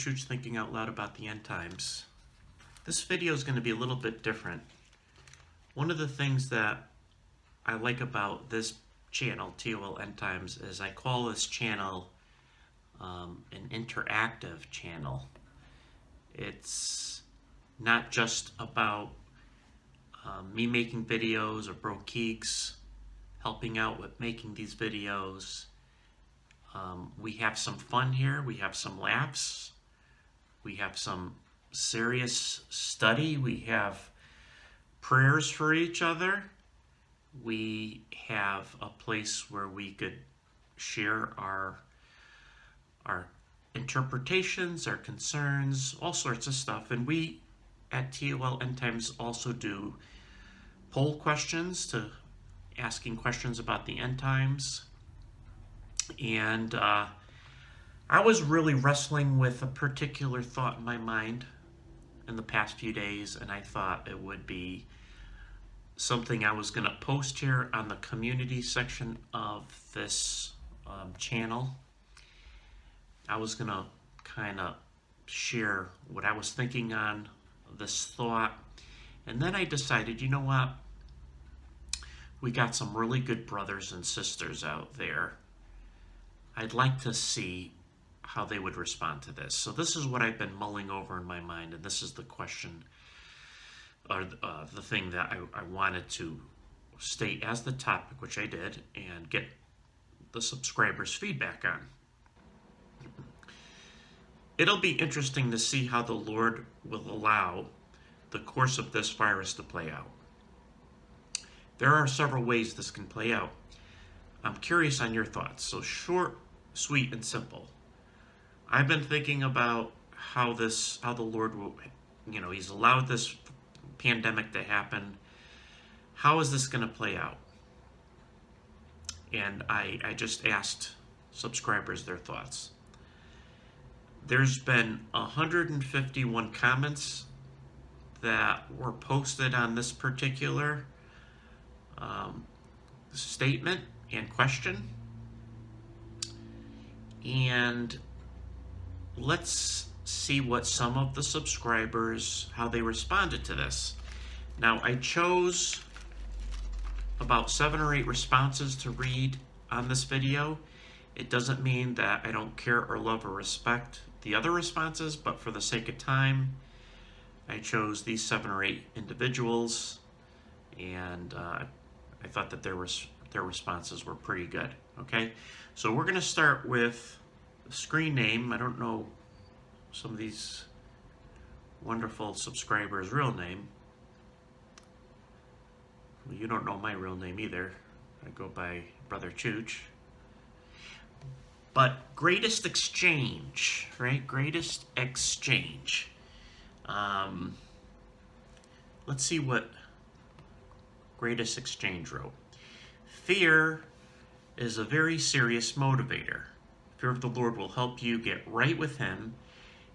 Chooch thinking out loud about the end times. This video is going to be a little bit different. One of the things that I like about this channel, TOL End Times, is I call this channel an interactive channel. It's not just about me making videos or Bro Keeks helping out with making these videos. We have some fun here. We have some laughs. We have some serious study. We have prayers for each other. We have a place where we could share our interpretations, our concerns, all sorts of stuff. And we at TOL End Times also do poll questions, to asking questions about the end times. And I was really wrestling with a particular thought in my mind in the past few days, and I thought it would be something I was going to post here on the community section of this channel. I was going to kind of share what I was thinking on this thought, and then I decided, you know what? We got some really good brothers and sisters out there. I'd like to see how they would respond to this. So this is what I've been mulling over in my mind, and this is the question, or the thing that I wanted to state as the topic, which I did, and get the subscribers' feedback on. It'll be interesting to see how the Lord will allow the course of this virus to play out. There are several ways this can play out. I'm curious on your thoughts. So short, sweet, and simple. I've been thinking about how the Lord will, He's allowed this pandemic to happen. How is this going to play out? And I just asked subscribers their thoughts. There's been 151 comments that were posted on this particular statement and question. And let's see what some of the subscribers, how they responded to this. Now, I chose about 7 or 8 responses to read on this video. It doesn't mean that I don't care or love or respect the other responses, but for the sake of time, I chose these 7 or 8 individuals, and I thought that their responses were pretty good. Okay, so we're going to start with the screen name. I don't know some of these wonderful subscribers' real name. Well, you don't know my real name either. I go by Brother Chooch. But greatest exchange, right? Greatest exchange. Let's see what Greatest Exchange wrote. Fear is a very serious motivator. Fear of the Lord will help you get right with Him,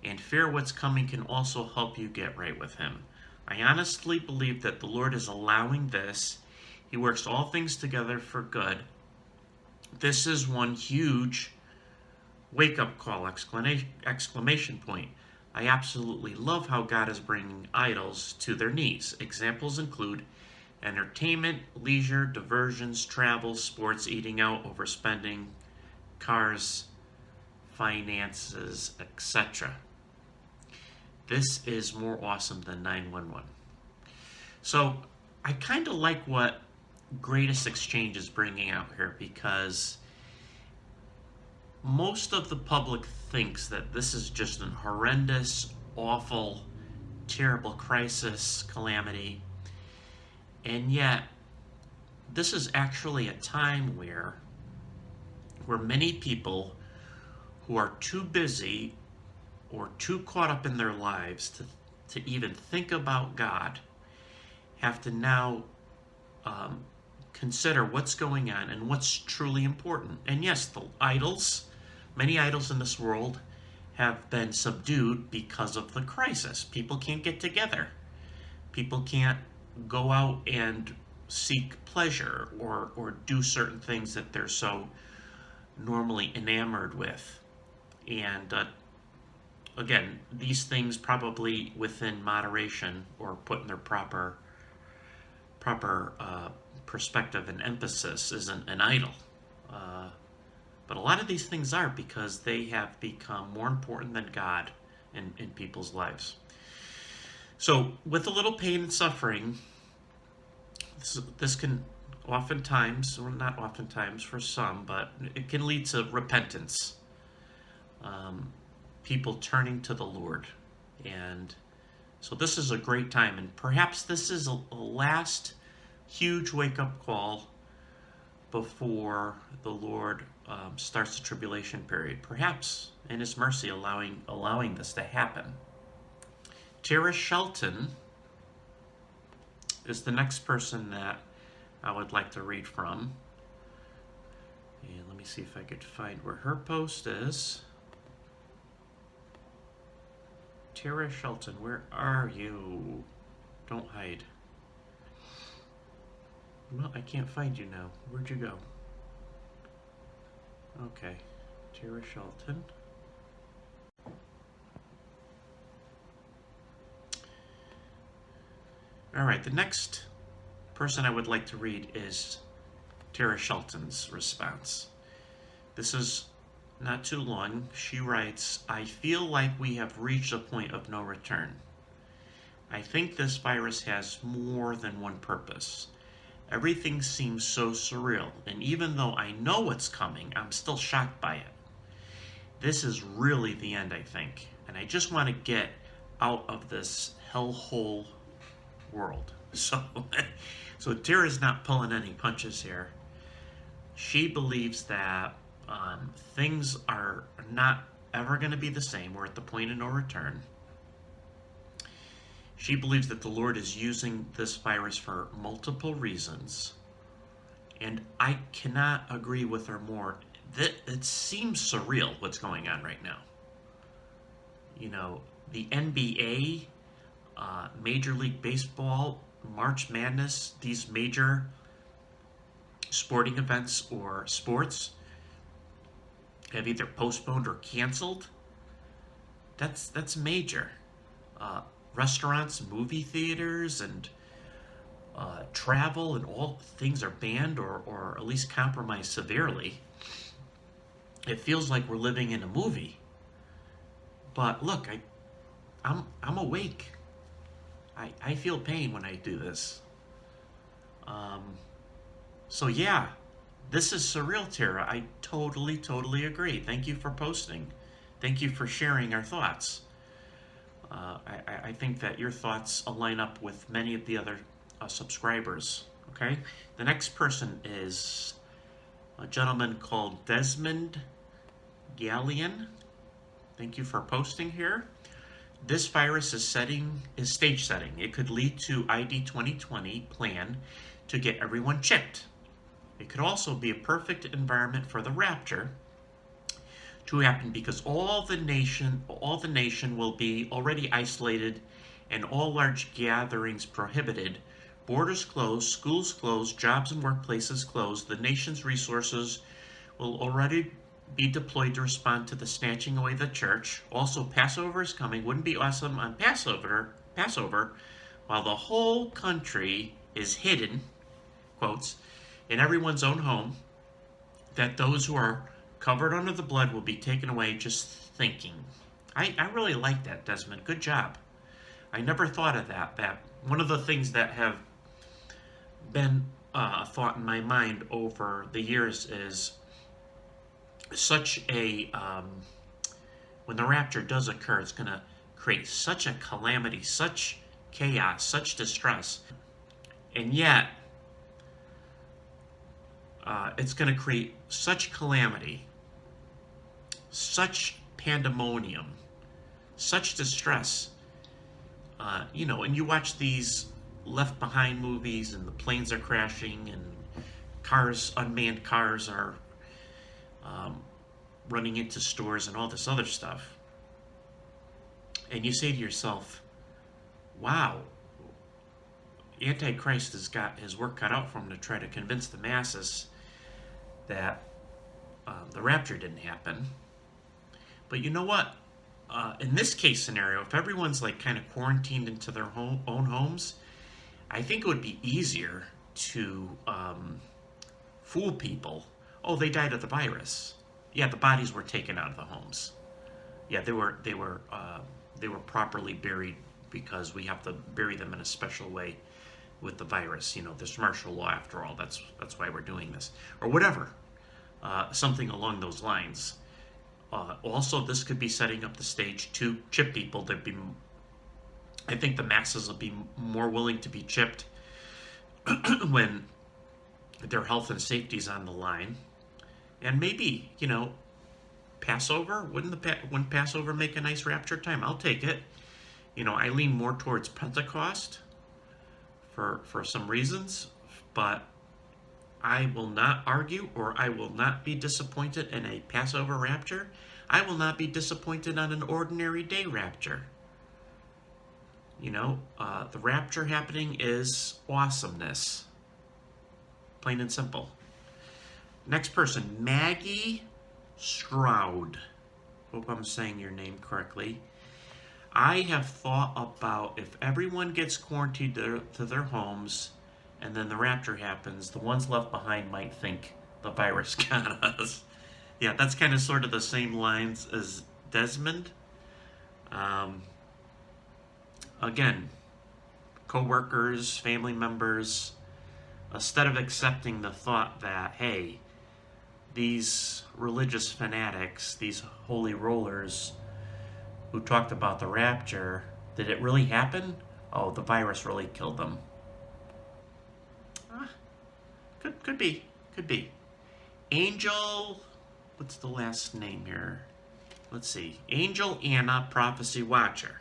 and fear of what's coming can also help you get right with Him. I honestly believe that the Lord is allowing this. He works all things together for good. This is one huge wake-up call, exclamation point. I absolutely love how God is bringing idols to their knees. Examples include entertainment, leisure, diversions, travel, sports, eating out, overspending, cars, finances, etc. This is more awesome than 911. So I kind of like what Greatest Exchange is bringing out here, because most of the public thinks that this is just an horrendous, awful, terrible crisis, calamity. And yet, this is actually a time where many people who are too busy or too caught up in their lives to even think about God have to now consider what's going on and what's truly important. And yes, the idols, many idols in this world have been subdued because of the crisis. People can't get together. People can't go out and seek pleasure or do certain things that they're so normally enamored with. And again, these things probably within moderation or put in their proper perspective and emphasis isn't an idol. Uh, but a lot of these things are because they have become more important than God in people's lives. So, with a little pain and suffering, this can oftentimes, or not oftentimes for some, but it can lead to repentance. Um, People turning to the Lord. And so this is a great time. And perhaps this is a last huge wake up call before the Lord starts the tribulation period. Perhaps in His mercy allowing this to happen. Tara Shelton is the next person that I would like to read from. And let me see if I could find where her post is. Tara Shelton, where are you? Don't hide. Well, I can't find you now. Where'd you go? Okay. Tara Shelton. Alright, the next person I would like to read is Tara Shelton's response. This is not too long. She writes, I feel like we have reached a point of no return. I think this virus has more than one purpose. Everything seems so surreal, and even though I know what's coming, I'm still shocked by it. This is really the end, I think, and I just want to get out of this hellhole world. So Tara's not pulling any punches here. She believes that things are not ever going to be the same. We're at the point of no return. She believes that the Lord is using this virus for multiple reasons. And I cannot agree with her more. It seems surreal what's going on right now. You know, the NBA, Major League Baseball, March Madness, these major sporting events or sports have either postponed or canceled. That's major. Restaurants, movie theaters, and travel and all things are banned or at least compromised severely. It feels like we're living in a movie. But look, I'm awake. I feel pain when I do this. So yeah, this is surreal, Tara. I totally agree. Thank you for posting. Thank you for sharing our thoughts. I think that your thoughts align up with many of the other subscribers. Okay? The next person is a gentleman called Desmond Gallion. Thank you for posting here. This virus is stage setting. It could lead to ID 2020 plan to get everyone chipped. It could also be a perfect environment for the rapture to happen because all the nation will be already isolated and all large gatherings prohibited. Borders closed, schools closed, jobs and workplaces closed. The nation's resources will already be deployed to respond to the snatching away of the church. Also, Passover is coming. Wouldn't it be awesome on Passover, while the whole country is hidden, quotes, in everyone's own home, that those who are covered under the blood will be taken away just thinking. I really like that, Desmond. Good job. I never thought of that. That one of the things that have been a thought in my mind over the years is such a when the rapture does occur, it's going to create such a calamity, such chaos, such distress, and yet it's going to create such calamity, such pandemonium, such distress. And you watch these Left Behind movies, and the planes are crashing, and unmanned cars are running into stores and all this other stuff. And you say to yourself, wow, Antichrist has got his work cut out for him to try to convince the masses that the rapture didn't happen. But you know what? in this case scenario, if everyone's like kind of quarantined into their own homes, I think it would be easier to fool people. Oh, they died of the virus. Yeah, the bodies were taken out of the homes. Yeah, they were properly buried because we have to bury them in a special way with the virus. You know, there's martial law after all. That's why we're doing this, or whatever. Something along those lines. Also, this could be setting up the stage to chip people. I think the masses will be more willing to be chipped when their health and safety is on the line. And maybe, you know, Passover, wouldn't Passover make a nice rapture time? I'll take it. You know, I lean more towards Pentecost for some reasons, but I will not argue, or I will not be disappointed in a Passover rapture. I will not be disappointed on an ordinary day rapture. You know, the rapture happening is awesomeness. Plain and simple. Next person, Maggie Stroud. Hope I'm saying your name correctly. I have thought about if everyone gets quarantined to their homes and then the rapture happens, the ones left behind might think the virus got us. Yeah, that's kind of sort of the same lines as Desmond. Again, co-workers, family members, instead of accepting the thought that, hey, these religious fanatics, these holy rollers who talked about the rapture, did it really happen? Oh, the virus really killed them. Ah, could be, could be. Angel, what's the last name here? Let's see. Angel Anna Prophecy Watcher.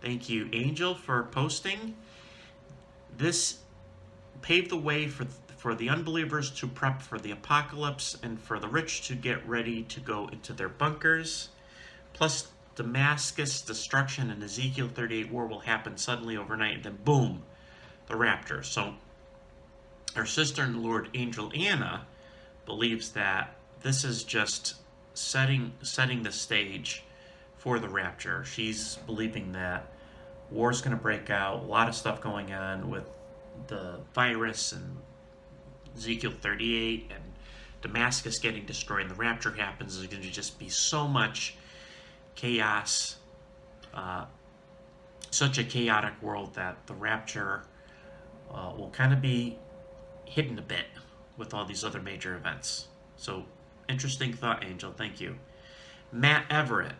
Thank you, Angel, for posting. This paved the way for the unbelievers to prep for the apocalypse and for the rich to get ready to go into their bunkers. Plus, Damascus destruction and Ezekiel 38 war will happen suddenly overnight, and then boom, the rapture. So, our sister in the Lord, Angel Anna, believes that this is just setting the stage for the rapture. She's believing that war's going to break out, a lot of stuff going on with the virus and Ezekiel 38 and Damascus getting destroyed and the rapture happens. There's going to just be so much chaos, such a chaotic world that the rapture will kind of be hidden a bit with all these other major events. So, interesting thought, Angel. Thank you. Matt Everett.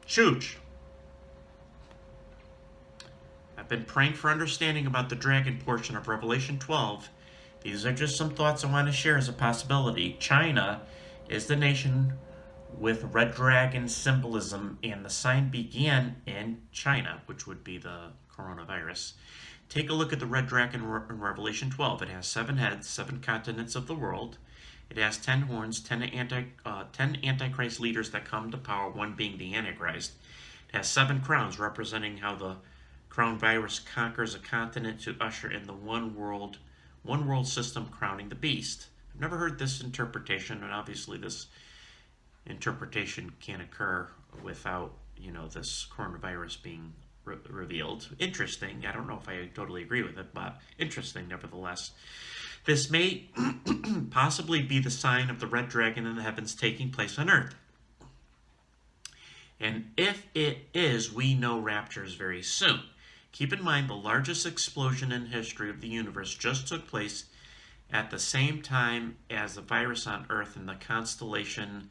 Chooch. I've been praying for understanding about the dragon portion of Revelation 12. These are just some thoughts I want to share as a possibility. China is the nation with red dragon symbolism, and the sign began in China, which would be the coronavirus. Take a look at the red dragon in Revelation 12. It has 7 heads, 7 continents of the world. It has 10 horns, 10 Antichrist leaders that come to power, one being the Antichrist. It has 7 crowns, representing how the crown virus conquers a continent to usher in the one world system crowning the beast. I've never heard this interpretation, and obviously this interpretation can't occur without, you know, this coronavirus being revealed. Interesting. I don't know if I totally agree with it, but interesting nevertheless. This may possibly be the sign of the red dragon in the heavens taking place on earth. And if it is, we know rapture is very soon. Keep in mind the largest explosion in history of the universe just took place at the same time as the virus on earth in the constellation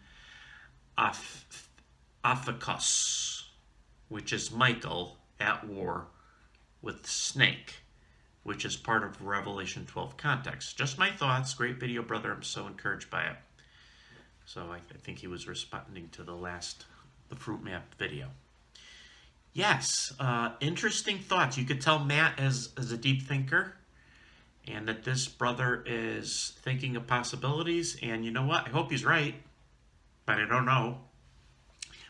Ophiuchus, which is Michael at war with Snake, which is part of Revelation 12 context. Just my thoughts. Great video, brother. I'm so encouraged by it. So I think he was responding to the fruit map video. Yes, interesting thoughts. You could tell Matt is a deep thinker, and that this brother is thinking of possibilities. And you know what? I hope he's right, but I don't know.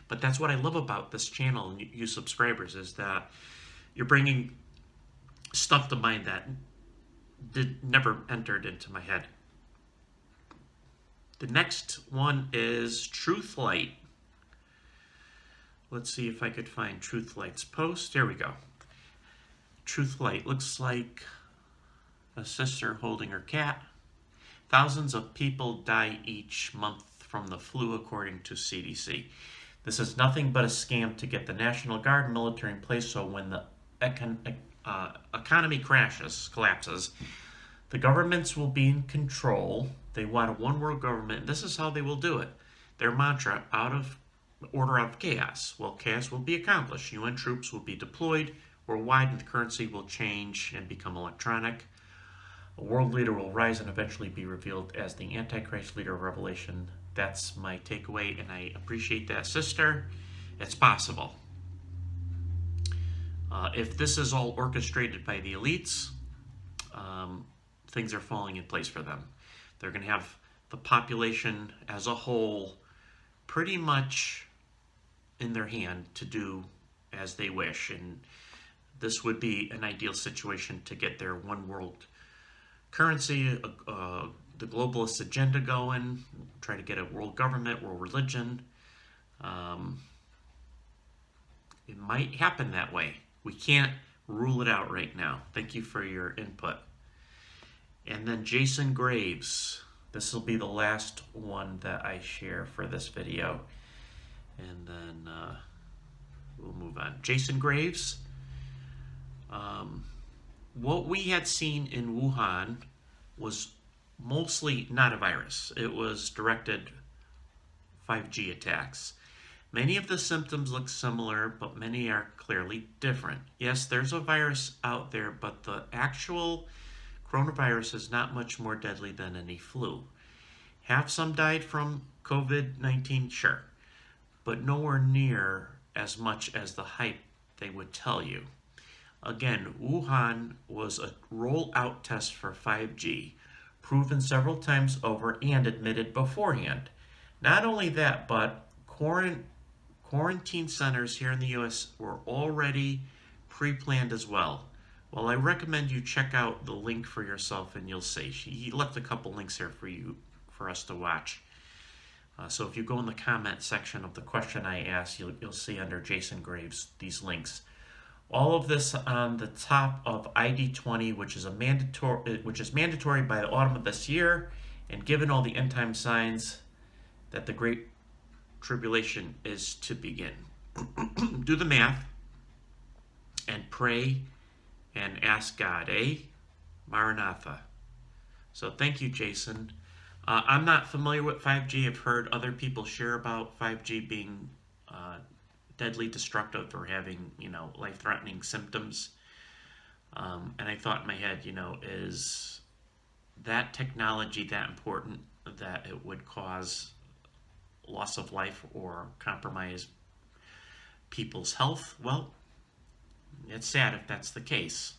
But that's what I love about this channel and you subscribers, is that you're bringing stuff to mind that never entered into my head. The next one is Truth Light. Let's see if I could find Truth Light's post. There we go. Truth Light looks like a sister holding her cat. Thousands of people die each month from the flu, according to CDC. This is nothing but a scam to get the National Guard and military in place so when the economy collapses, the governments will be in control. They want a one world government, and this is how they will do it. Their mantra, out of order of chaos. Well, chaos will be accomplished. UN troops will be deployed worldwide, and the currency will change and become electronic. A world leader will rise and eventually be revealed as the Antichrist leader of Revelation. That's my takeaway, and I appreciate that, sister. It's possible. If this is all orchestrated by the elites, things are falling in place for them. They're going to have the population as a whole pretty much in their hand to do as they wish, and this would be an ideal situation to get their one world currency, the globalist agenda going, try to get a world government, world religion. It might happen that way. We can't rule it out right now. Thank you for your input. And then Jason Graves. This will be the last one that I share for this video. And then we'll move on. Jason Graves. What we had seen in Wuhan was mostly not a virus. It was directed 5G attacks. Many of the symptoms look similar, but many are clearly different. Yes, there's a virus out there, but the actual coronavirus is not much more deadly than any flu. Have some died from COVID-19? Sure, but nowhere near as much as the hype they would tell you. Again, Wuhan was a rollout test for 5G, proven several times over and admitted beforehand. Not only that, but quarantine centers here in the U.S. were already pre-planned as well. Well, I recommend you check out the link for yourself, and you'll see. He left a couple links there for us to watch. So if you go in the comment section of the question I asked, you'll see under Jason Graves these links. All of this on the top of ID 20, which is mandatory by the autumn of this year, and given all the end time signs that the Great Tribulation is to begin. Do the math and pray and ask God, Maranatha. So thank you, Jason. I'm not familiar with 5G. I've heard other people share about 5G being deadly destructive or having, life-threatening symptoms. And I thought in my head, is that technology that important that it would cause loss of life or compromise people's health? Well, it's sad if that's the case,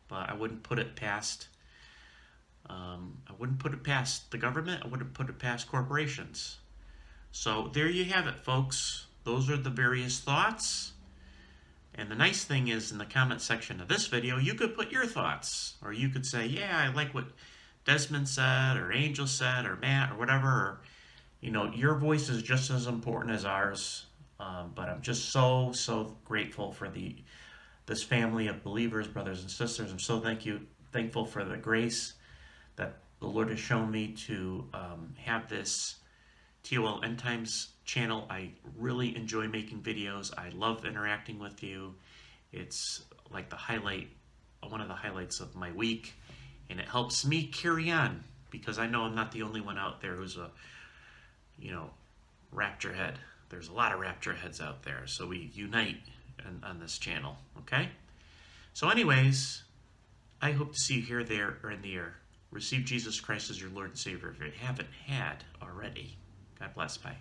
but I wouldn't put it past the government. I wouldn't put it past corporations. So there you have it, folks. Those are the various thoughts. And the nice thing is, in the comment section of this video, you could put your thoughts, or you could say, yeah, I like what Desmond said, or Angel said, or Matt, or whatever. Or, your voice is just as important as ours. But I'm just so grateful for this family of believers, brothers and sisters. I'm so thankful for the grace that the Lord has shown me to have this TOL End Times channel. I really enjoy making videos. I love interacting with you. It's like one of the highlights of my week, and it helps me carry on because I know I'm not the only one out there who's a rapture head. There's a lot of rapture heads out there, so we unite on this channel. Okay, so anyways, I hope to see you here, there, or in the air. Receive Jesus Christ as your Lord and Savior if you haven't had already. God bless. Bye.